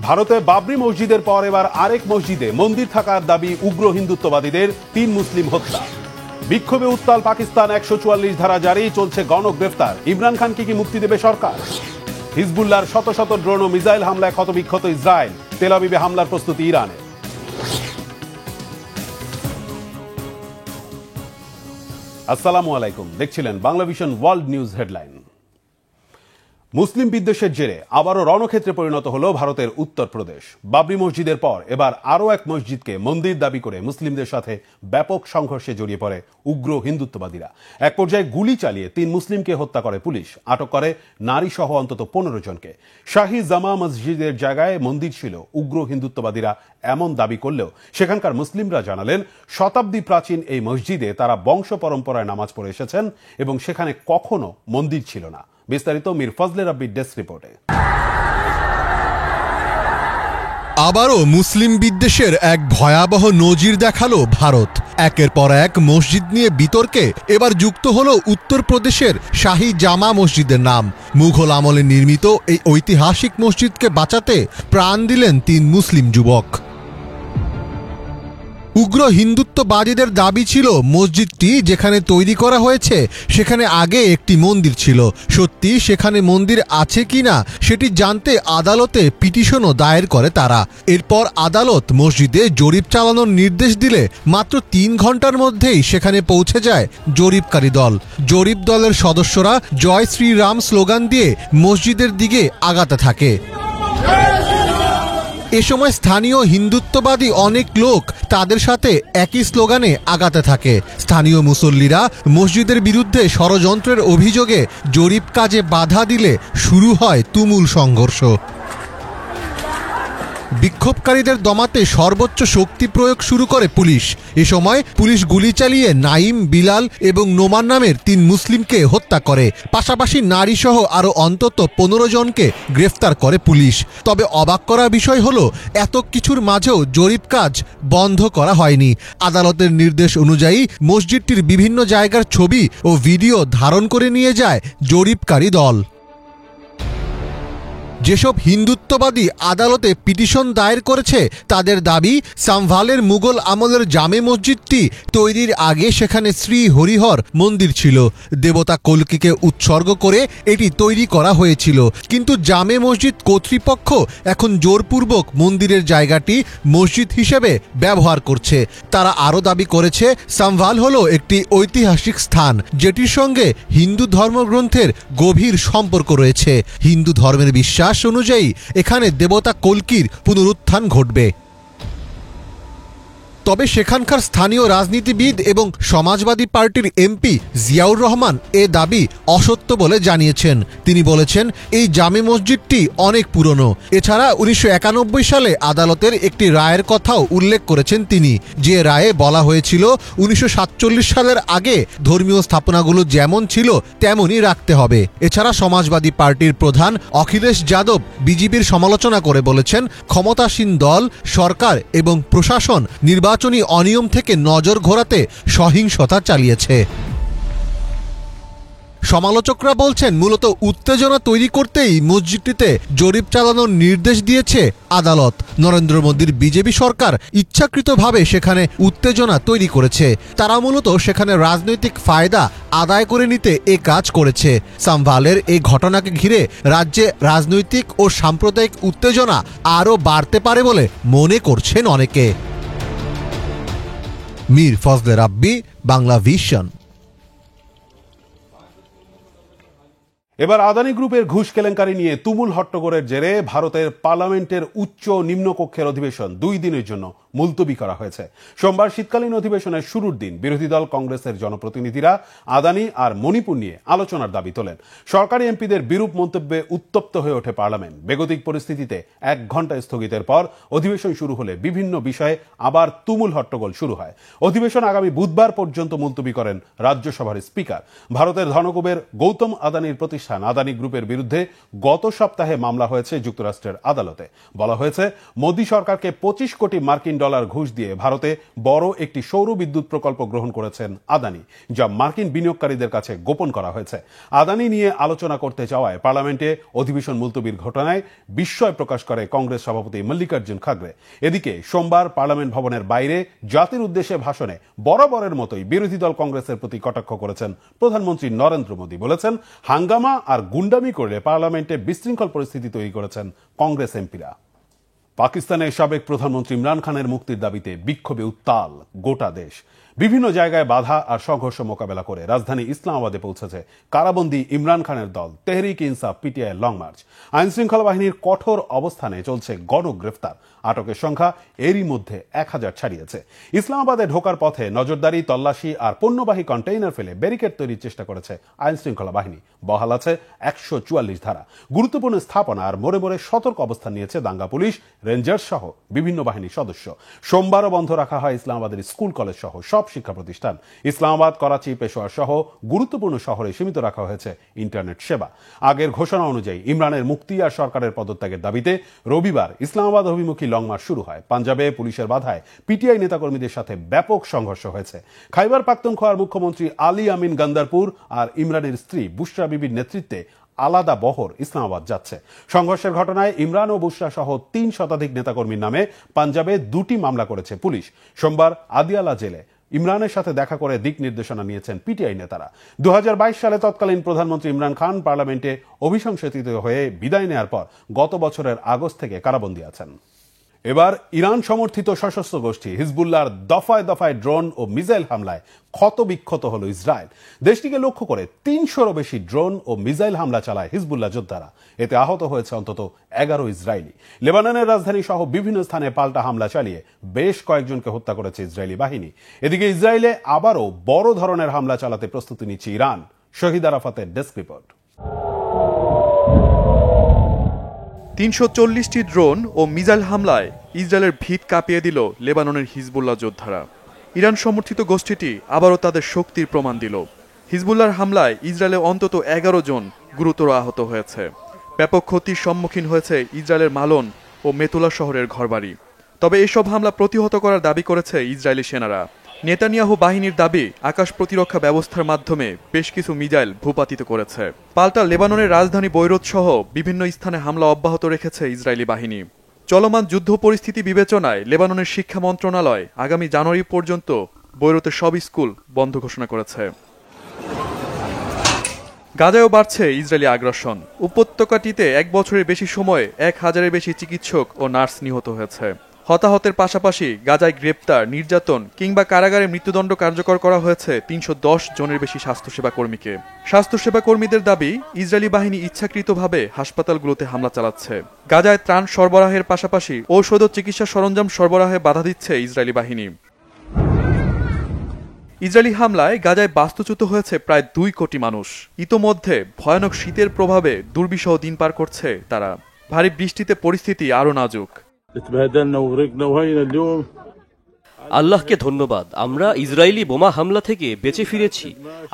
ভারতে বাবরি মসজিদের পর এবার আরেক মসজিদে মন্দির থাকার দাবি উগ্র হিন্দুত্ববাদীদের, 3 মুসলিম হত্যা। বিক্ষোভে উত্তাল পাকিস্তান, 144 ধারা জারি, চলছে গণগ্রেফতার। ইমরান খানকে কি মুক্তি দেবে সরকার? হিজবুল্লাহর শত শত ড্রোন ও মিসাইল হামলায় ক্ষতবিক্ষত ইসরায়েল, তেল আবিবে হামলার প্রস্তুতি ইরানের। আসসালামু আলাইকুম, দেখছিলেন বাংলাভিশন ওয়ার্ল্ড নিউজ হেডলাইন। মুসলিম বিদ্বেষের জেরে আবারও রণক্ষেত্রে পরিণত হলো ভারতের উত্তরপ্রদেশ। বাবরি মসজিদের পর এবার আরও এক মসজিদকে মন্দির দাবি করে মুসলিমদের সাথে ব্যাপক সংঘর্ষে জড়িয়ে পড়ে উগ্র হিন্দুত্ববাদীরা। এক পর্যায়ে গুলি চালিয়ে 3 মুসলিমকে হত্যা করে পুলিশ, আটক করে নারী সহ অন্তত 15 জনকে। শাহী জামা মসজিদের জায়গায় মন্দির ছিল, উগ্র হিন্দুত্ববাদীরা এমন দাবি করলেও সেখানকার মুসলিমরা জানালেন, শতাব্দী প্রাচীন এই মসজিদে তারা বংশ পরম্পরায় নামাজ পড়ে এসেছেন এবং সেখানে কখনো মন্দির ছিল না। বিস্তারিত মীর ফজলে রাব্বির ডেস্ক রিপোর্টে। আবারও মুসলিম বিদ্বেষের এক ভয়াবহ নজির দেখালো ভারত। একের পর এক মসজিদ নিয়ে বিতর্কে এবার যুক্ত হলো উত্তরপ্রদেশের শাহী জামা মসজিদের নাম। মুঘল আমলে নির্মিত এই ঐতিহাসিক মসজিদকে বাঁচাতে প্রাণ দিলেন 3 মুসলিম যুবক। উগ্র হিন্দুত্ববাদীদের দাবি ছিল, মসজিদটি যেখানে তৈরি করা হয়েছে সেখানে আগে একটি মন্দির ছিল। সত্যি সেখানে মন্দির আছে কিনা সেটি জানতে আদালতে পিটিশনও দায়ের করে তারা। এরপর আদালত মসজিদে জরিপ চালানোর নির্দেশ দিলে মাত্র 3 ঘন্টার মধ্যেই সেখানে পৌঁছে যায় জরিপকারী দল। জরিপ দলের সদস্যরা জয় শ্রীরাম স্লোগান দিয়ে মসজিদের দিকে আগাতে থাকে। এ সময় স্থানীয় হিন্দুত্ববাদী অনেক লোক তাদের সাথে একই স্লোগানে আগাতে থাকে। স্থানীয় মুসল্লিরা মসজিদের বিরুদ্ধে ষড়যন্ত্রের অভিযোগে জরিপ কাজে বাধা দিলে শুরু হয় তুমুল সংঘর্ষ। বিক্ষোভকারীদের দমাতে সর্বোচ্চ শক্তি প্রয়োগ শুরু করে পুলিশ। এ সময় পুলিশ গুলি চালিয়ে নাইম, বিলাল এবং নোমান নামের 3 মুসলিমকে হত্যা করে। পাশাপাশি নারীসহ আরও অন্তত 15 জনকে গ্রেফতার করে পুলিশ। তবে অবাক করা বিষয় হলো, এত কিছুর মাঝেও জরিপ কাজ বন্ধ করা হয়নি। আদালতের নির্দেশ অনুযায়ী মসজিদটির বিভিন্ন জায়গার ছবি ও ভিডিও ধারণ করে নিয়ে যায় জরিপকারী দল। যেসব হিন্দুত্ববাদী আদালতে পিটিশন দায়ের করেছে তাদের দাবি, সাম্ভালের মুঘল আমলের জামে মসজিদটি তৈরির আগে সেখানে শ্রী হরিহর মন্দির ছিল। দেবতা কল্কিকে উৎসর্গ করে এটি তৈরি করা হয়েছিল। কিন্তু জামে মসজিদ কর্তৃপক্ষ এখন জোরপূর্বক মন্দিরের জায়গাটি মসজিদ হিসেবে ব্যবহার করছে। তারা আরও দাবি করেছে, সাম্ভাল হলো একটি ঐতিহাসিক স্থান যেটির সঙ্গে হিন্দু ধর্মগ্রন্থের গভীর সম্পর্ক রয়েছে। হিন্দু ধর্মের বিশ্বাস অনুযায়ী এখানে দেবতা কল্কির পুনরুত্থান ঘটবে। তবে সেখানকার স্থানীয় রাজনীতিবিদ এবং সমাজবাদী পার্টির এমপি জিয়াউর রহমান এ দাবি অসত্য বলে জানিয়েছেন। তিনি বলেছেন, এই জামে মসজিদটি অনেক পুরনো। এছাড়া 1991 সালে আদালতের একটি রায়ের কথাও উল্লেখ করেছেন তিনি, যে রায়ে বলা হয়েছিল 1947 সালের আগে ধর্মীয় স্থাপনাগুলো যেমন ছিল তেমনই রাখতে হবে। এছাড়া সমাজবাদী পার্টির প্রধান অখিলেশ যাদব বিজেপির সমালোচনা করে বলেছেন, ক্ষমতাসীন দল, সরকার এবং প্রশাসন নির্বাচনী অনিয়ম থেকে নজর ঘোরাতে সহিংসতা চালিয়েছে। সমালোচকরা বলছেন, মূলত উত্তেজনা তৈরি করতেই মসজিদটিতে জরিপ চালানোর নির্দেশ দিয়েছে আদালত। নরেন্দ্র মোদীর বিজেপি সরকার ইচ্ছাকৃতভাবে সেখানে উত্তেজনা তৈরি করেছে। তারা মূলত সেখানে রাজনৈতিক ফায়দা আদায় করে নিতে এ কাজ করেছে। সাম্ভালের এই ঘটনাকে ঘিরে রাজ্যে রাজনৈতিক ও সাম্প্রদায়িক উত্তেজনা আরও বাড়তে পারে বলে মনে করছেন অনেকে। মীর ফজলে রাব্বি, বাংলাভিশন। এবার আদানি গ্রুপের ঘুষ কেলেঙ্কারি নিয়ে তুমুল হট্টগোলের জেরে ভারতের পার্লামেন্টের উচ্চ নিম্নকক্ষের অধিবেশন 2 দিনের জন্য মুলতবি করা হয়েছে। সোমবার শীতকালীন অধিবেশনের শুরুর দিন বিরোধী দল কংগ্রেসের জনপ্রতিনিধিরা আদানি আর মণিপুর নিয়ে আলোচনার দাবি তোলেন। সরকারি এমপিদের বিরূপ মন্তব্যে উত্তপ্ত হয়ে ওঠে পার্লামেন্ট। বেগতিক পরিস্থিতিতে 1 ঘন্টা স্থগিতের পর অধিবেশন শুরু হলে বিভিন্ন বিষয়ে আবার তুমুল হট্টগোল শুরু হয়। অধিবেশন আগামী বুধবার পর্যন্ত মুলতবি করেন রাজ্যসভার স্পিকার। ভারতের ধনকুবের গৌতম আদানির প্রতিষ্ঠান আদানি গ্রুপের বিরুদ্ধে গত সপ্তাহে মামলা হয়েছে যুক্তরাষ্ট্রের আদালতে। বলা হয়েছে, মোদী সরকারকে 25 কোটি মার্কিন ডলার ঘুষ দিয়ে ভারতে বড় একটি সৌর বিদ্যুৎ প্রকল্প গ্রহণ করেছেন আদানি, যা মার্কিন বিনিয়োগকারীদের কাছে গোপন করা হয়েছে। আদানি নিয়ে আলোচনা করতে যাওয়ায় পার্লামেন্টে অধিবেশন মুলতবির ঘটনায় বিস্ময় প্রকাশ করে কংগ্রেস সভাপতি মল্লিকার্জুন খাড়গে। এদিকে সোমবার পার্লামেন্ট ভবনের বাইরে জাতির উদ্দেশ্যে ভাষণে বরাবরের মতোই বিরোধী দল কংগ্রেসের প্রতি কটাক্ষ করেছেন প্রধানমন্ত্রী নরেন্দ্র মোদী। বলেছেন, হাঙ্গামা আর গুন্ডামি করলে পার্লামেন্টে বিশৃঙ্খল পরিস্থিতি তৈরি করেছেন কংগ্রেস এমপিরা। পাকিস্তানের সাবেক প্রধানমন্ত্রী ইমরান খানের মুক্তির দাবিতে বিক্ষোভে উত্তাল গোটা দেশ। বিভিন্ন জায়গায় বাধা আর সংঘর্ষ মোকাবেলা করে রাজধানী ইসলামাবাদে পৌঁছেছে কারাবন্দী ইমরান খানের দল তেহরিক ইনসাফ পিটিআই লং মার্চ। আইন শৃঙ্খলা বাহিনীর কঠোর অবস্থানে চলছে গণগ্রেফতার। আটকের সংখ্যা এরই মধ্যে 1000 ছাড়িয়েছে। ইসলামাবাদে ঢোকার পথে নজরদারি, তল্লাশি আর পণ্যবাহী কন্টেইনার ফেলে ব্যারিকেড তৈরির চেষ্টা করেছে আইন শৃঙ্খলা বাহিনী। বহাল আছে 144 ধারা। গুরুত্বপূর্ণ স্থাপনা আর মোড়ে মোড়ে সতর্ক অবস্থান নিয়েছে দাঙ্গা পুলিশ, রেঞ্জার্স সহ বিভিন্ন বাহিনীর সদস্য। সোমবারও বন্ধ রাখা হয় ইসলামাবাদের স্কুল কলেজ সহ সব শিক্ষা প্রতিষ্ঠান। ইসলামাবাদ, করাচি, পেশোয়ার সহ গুরুত্বপূর্ণ শহরে সীমিত রাখা হয়েছে ইন্টারনেট সেবা। আগের ঘোষণা অনুযায়ী ইমরানের মুক্তি আর সরকারের পদত্যাগের দাবিতে রবিবার ইসলামাবাদ অভিমুখী লং মার্চ শুরু হয়। পাঞ্জাবে পুলিশের বাধায় পিটিআই নেতাকর্মীদের সাথে ব্যাপক সংঘর্ষ হয়েছে। খাইবার পাখতুনখোয়ার মুখ্যমন্ত্রী আলী আমিন গান্দারপুর আর ইমরানের স্ত্রী বুশরা বিবির নেতৃত্বে আলাদা বহর ইসলামাবাদ যাচ্ছে। সংঘর্ষের ঘটনায় ইমরান ও বুশরা সহ 3 শতাধিক নেতাকর্মীর নামে পাঞ্জাবে 2টি মামলা করেছে পুলিশ। সোমবার আদিয়ালা জেলে ইমরানের সাথে দেখা করে দিক নির্দেশনা নিয়েছেন পিটিআই নেতারা। 2022 সালে তৎকালীন প্রধানমন্ত্রী ইমরান খান পার্লামেন্টে অভিশংসিত হয়ে বিদায় নেয়ার পর গত বছরের আগস্ট থেকে কারাবন্দী আছেন। এবার ইরান সমর্থিত সশস্ত্র গোষ্ঠী হিজবুল্লাহর দফায় দফায় ড্রোন ও মিসাইল হামলায় ক্ষতবিক্ষত হল ইসরায়েল। দেশটিকে লক্ষ্য করে 300-রও বেশি ড্রোন ও মিসাইল হামলা চালায় হিজবুল্লাহ যোদ্ধারা। এতে আহত হয়েছে অন্তত 11 ইসরায়েলি। লেবাননের রাজধানী সহ বিভিন্ন স্থানে পাল্টা হামলা চালিয়ে বেশ কয়েকজনকে হত্যা করেছে ইসরায়েলি বাহিনী। এদিকে ইসরায়েলে আবারও বড় ধরনের হামলা চালাতে প্রস্তুতি নিচ্ছে ইরান। শহীদ আরাফাতের ডেস্ক রিপোর্ট। 340টি ড্রোন ও মিসাইল হামলায় ইসরায়েলের ভিত কাঁপিয়ে দিল লেবাননের হিজবুল্লাহ যোদ্ধারা। ইরান সমর্থিত গোষ্ঠীটি আবারও তাদের শক্তির প্রমাণ দিল। হিজবুল্লাহর হামলায় ইসরায়েলে অন্তত 11 জন গুরুতর আহত হয়েছে। ব্যাপক ক্ষতির সম্মুখীন হয়েছে ইসরায়েলের মালন ও মেতুলা শহরের ঘরবাড়ি। তবে এসব হামলা প্রতিহত করার দাবি করেছে ইসরায়েলি সেনারা। নেতানিয়াহু বাহিনীর দাবি, আকাশ প্রতিরক্ষা ব্যবস্থার মাধ্যমে বেশ কিছু মিসাইল ভূপাতিত করেছে। পাল্টা লেবাননের রাজধানী বৈরুত সহ বিভিন্ন স্থানে হামলা অব্যাহত রেখেছে ইসরায়েলি বাহিনী। চলমান যুদ্ধ পরিস্থিতি বিবেচনায় লেবাননের শিক্ষা মন্ত্রণালয় আগামী জানুয়ারি পর্যন্ত বৈরুতের সব স্কুল বন্ধ ঘোষণা করেছে। গাজায়ও বাড়ছে ইসরায়েলি আগ্রাসন। উপত্যকাটিতে 1 বছরের বেশি সময়ে 1000-এর বেশি চিকিৎসক ও নার্স নিহত হয়েছে। হতাহতের পাশাপাশি গাজায় গ্রেপ্তার, নির্যাতন কিংবা কারাগারে মৃত্যুদণ্ড কার্যকর করা হয়েছে 310 জনের বেশি স্বাস্থ্যসেবা কর্মীকে। স্বাস্থ্যসেবা কর্মীদের দাবি, ইসরায়েলি বাহিনী ইচ্ছাকৃতভাবে হাসপাতালগুলোতে হামলা চালাচ্ছে। গাজায় ত্রাণ সরবরাহের পাশাপাশি ঔষধ ও চিকিৎসা সরঞ্জাম সরবরাহে বাধা দিচ্ছে ইসরায়েলি বাহিনী। ইসরায়েলি হামলায় গাজায় বাস্তুচ্যুত হয়েছে প্রায় 2 কোটি মানুষ। ইতোমধ্যে ভয়ানক শীতের প্রভাবে দুর্বিষহ দিন পার করছে তারা। ভারী বৃষ্টিতে পরিস্থিতি আরও নাজুক। আল্লাহকে ধন্যবাদ, আমরা ইসরায়েলি বোমা হামলা থেকে বেঁচে ফিরেছি।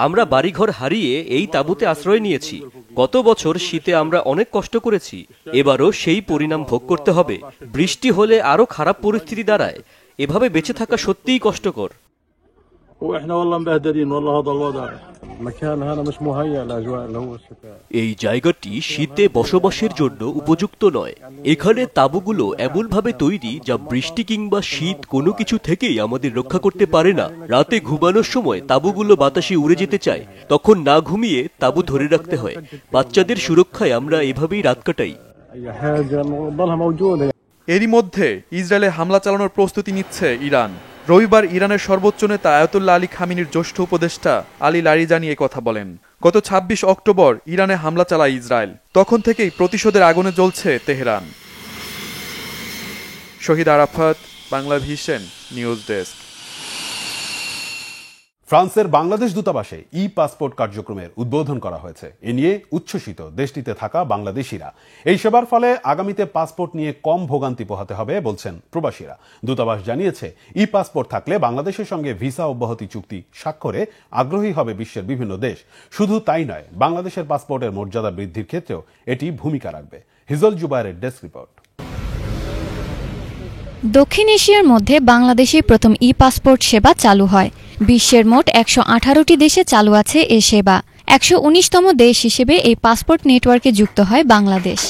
আমরা বাড়িঘর হারিয়ে এই তাঁবুতে আশ্রয় নিয়েছি। গত বছর শীতে আমরা অনেক কষ্ট করেছি, এবারও সেই পরিণাম ভোগ করতে হবে। বৃষ্টি হলে আরো খারাপ পরিস্থিতি দাঁড়ায়। এভাবে বেঁচে থাকা সত্যিই কষ্টকর। এই জায়গাটি শীতে বসবাসের জন্য উপযুক্ত নয়। এখানে তাঁবুগুলো এমনভাবে তৈরি যা বৃষ্টি কিংবা শীত কোনো কিছু থেকেই আমাদের রক্ষা করতে পারে না। রাতে ঘুমানোর সময় তাঁবুগুলো বাতাসে উড়ে যেতে চায়, তখন না ঘুমিয়ে তাঁবু ধরে রাখতে হয়। বাচ্চাদের সুরক্ষায় আমরা এভাবেই রাত কাটাই। এরই মধ্যে ইসরায়েলে হামলা চালানোর প্রস্তুতি নিচ্ছে ইরান। রবিবার ইরানের সর্বোচ্চ নেতা আয়াতুল্লাহ আলী খামিনির জ্যেষ্ঠ উপদেষ্টা আলী লারিজানি এ কথা বলেন। গত 26 অক্টোবর ইরানে হামলা চালায় ইসরায়েল। তখন থেকেই প্রতিশোধের আগুনে জ্বলছে Tehran. Shahid Arafat, Bangla vision news desk. ফ্রান্সের বাংলাদেশ দূতাবাসে ই পাসপোর্ট কার্যক্রমের উদ্বোধন করা হয়েছে। এ নিয়ে উচ্ছ্বসিত দেশটিতে থাকা বাংলাদেশিরা। এই সেবার ফলে আগামীতে পাসপোর্ট নিয়ে কম ভোগান্তি পোহাতে হবে বলছেন প্রবাসীরা। দূতাবাস জানিয়েছে, ই পাসপোর্ট থাকলে বাংলাদেশের সঙ্গে ভিসা অব্যাহতি চুক্তি স্বাক্ষরে আগ্রহী হবে বিশ্বের বিভিন্ন দেশ। শুধু তাই নয়, বাংলাদেশের পাসপোর্টের মর্যাদা বৃদ্ধির ক্ষেত্রেও এটি ভূমিকা রাখবে। হিজল জুবায়ের ডেস্ক রিপোর্ট। দক্ষিণ এশিয়ার মধ্যে বাংলাদেশেই প্রথম ই পাসপোর্ট সেবা চালু হয়। বিশ্বের মোট ১১৮টি দেশে চালু আছে এ সেবা। ১১৯তম দেশ হিসেবে এই পাসপোর্ট নেটওয়ার্কে যুক্ত হয় বাংলাদেশ।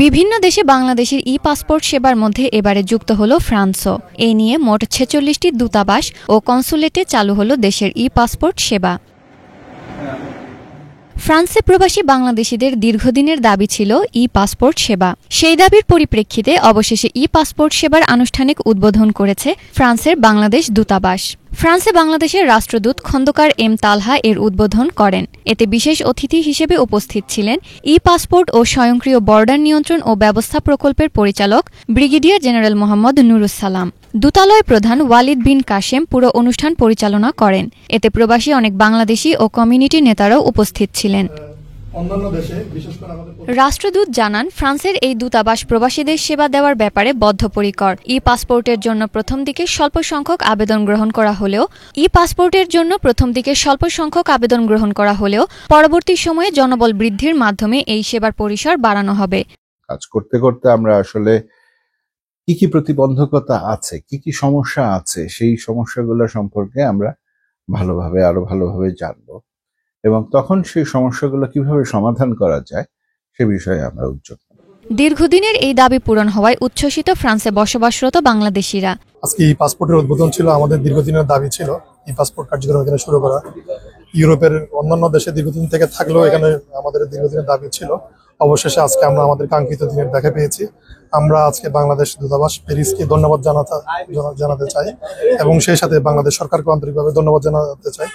বিভিন্ন দেশে বাংলাদেশের ই পাসপোর্ট সেবার মধ্যে এবারে যুক্ত হল ফ্রান্সও। এ নিয়ে মোট ৪৬টি দূতাবাস ও কনসুলেটে চালু হল দেশের ই পাসপোর্ট সেবা। ফ্রান্সে প্রবাসী বাংলাদেশিদের দীর্ঘদিনের দাবি ছিল ই পাসপোর্ট সেবা। সেই দাবির পরিপ্রেক্ষিতে অবশেষে ই পাসপোর্ট সেবার আনুষ্ঠানিক উদ্বোধন করেছে ফ্রান্সের বাংলাদেশ দূতাবাস। ফ্রান্সে বাংলাদেশের রাষ্ট্রদূত খন্দকার এম তালহা এর উদ্বোধন করেন। এতে বিশেষ অতিথি হিসেবে উপস্থিত ছিলেন ই পাসপোর্ট ও স্বয়ংক্রিয় বর্ডার নিয়ন্ত্রণ ও ব্যবস্থা প্রকল্পের পরিচালক ব্রিগেডিয়ার জেনারেল মোহাম্মদ নুরুস সালাম। দূতালয় প্রধান ওয়ালিদ বিন কাশেম পুরো অনুষ্ঠান পরিচালনা করেন। এতে প্রবাসী অনেক বাংলাদেশি ও কমিউনিটি নেতারাও উপস্থিত ছিলেন। রাষ্ট্রদূত জানান, ফ্রান্সের এই দূতাবাস প্রবাসীদের সেবা দেওয়ার ব্যাপারে বদ্ধপরিকর। ই পাসপোর্টের জন্য প্রথম দিকে স্বল্প সংখ্যক আবেদন গ্রহণ করা হলেও পরবর্তী সময়ে জনবল বৃদ্ধির মাধ্যমে এই সেবার পরিসর বাড়ানো হবে। কাজ করতে করতে আমরা আসলে কি কি প্রতিবন্ধকতা আছে, কি কি সমস্যা আছে, সেই সমস্যাগুলো সম্পর্কে আমরা আরো ভালোভাবে জানবো এবং তখন সেই সমস্যাগুলো কিভাবে সমাধান করা যায় সে বিষয়ে আমরা উদ্যোগ নেব। দীর্ঘদিনের এই দাবি পূরণ হওয়ায় উচ্ছ্বসিত ফ্রান্সে বসবাসরত বাংলাদেশিরা। আজকে ই পাসপোর্টের উদ্বোধন ছিল। আমাদের দীর্ঘদিনের দাবি ছিল ই পাসপোর্ট কার্যক্রম এখানে শুরু করা। ইউরোপের অন্যান্য দেশে দীর্ঘদিন থেকে থাকলেও এখানে আমাদের দীর্ঘদিনের দাবি ছিল। অবশেষে আজকে আমরা আমাদের কাঙ্ক্ষিত দিনের দেখা পেয়েছি। আমরা আজকে বাংলাদেশ দূতাবাস প্যারিসকে ধন্যবাদ জানাতে চাই এবং সেই সাথে বাংলাদেশ সরকারকে আন্তরিকভাবে ধন্যবাদ জানাতে চাই।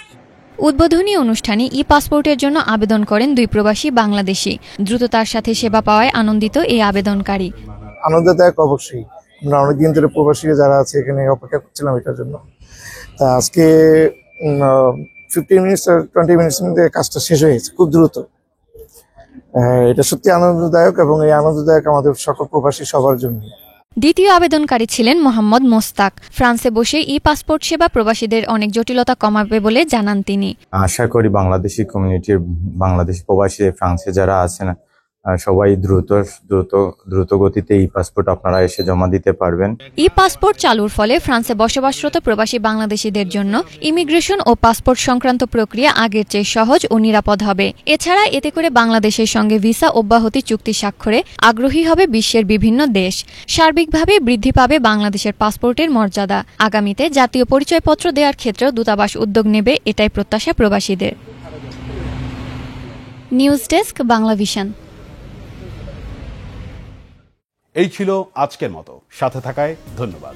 উদ্বোধনী অনুষ্ঠানে ই পাসপোর্টের জন্য আবেদন করেন 2 প্রবাসী বাংলাদেশি। দ্রুততার সাথে সেবা পাওয়ায় আনন্দিত এই আবেদনকারী। আনন্দদায়ক অবশ্যই। আমরা অনেকদিন ধরে প্রবাসী যারা আছে এখানে অপেক্ষা করছিলাম এটার জন্য। তা আজকে 15 মিনিটস আর 20 মিনিটসের মধ্যে কাজটা শেষ হয়ে গেছে খুব দ্রুত। এটা সত্যি আনন্দদায়ক এবং এই আনন্দদায়ক আমাদের সকল প্রবাসী সবার জন্য। দ্বিতীয় আবেদনকারী ছিলেন মোহাম্মদ মোস্তাক। ফ্রান্সে বসে ই পাসপোর্ট সেবা প্রবাসীদের অনেক জটিলতা কমাবে বলে জানান তিনি। আশা করি বাংলাদেশি কমিউনিটির বাংলাদেশি প্রবাসী ফ্রান্সে যারা আছেন সবাই দ্রুত গতিতে ই পাসপোর্ট আপনারা এসে জমা দিতে পারবেন। ই পাসপোর্ট চালুর ফলে ফ্রান্সে বসবাসরত প্রবাসী বাংলাদেশিদের জন্য ইমিগ্রেশন ও পাসপোর্ট সংক্রান্ত প্রক্রিয়া আগের চেয়ে সহজ ও নিরাপদ হবে। এছাড়া এতে করে বাংলাদেশের সঙ্গে ভিসা অব্যাহতি চুক্তি স্বাক্ষরে আগ্রহী হবে বিশ্বের বিভিন্ন দেশ। সার্বিকভাবে বৃদ্ধি পাবে বাংলাদেশের পাসপোর্টের মর্যাদা। আগামীতে জাতীয় পরিচয়পত্র দেওয়ার ক্ষেত্রেও দূতাবাস উদ্যোগ নেবে, এটাই প্রত্যাশা প্রবাসীদের। News desk, Banglavision. এই ছিল আজকের মতো। সাথে থাকায় ধন্যবাদ।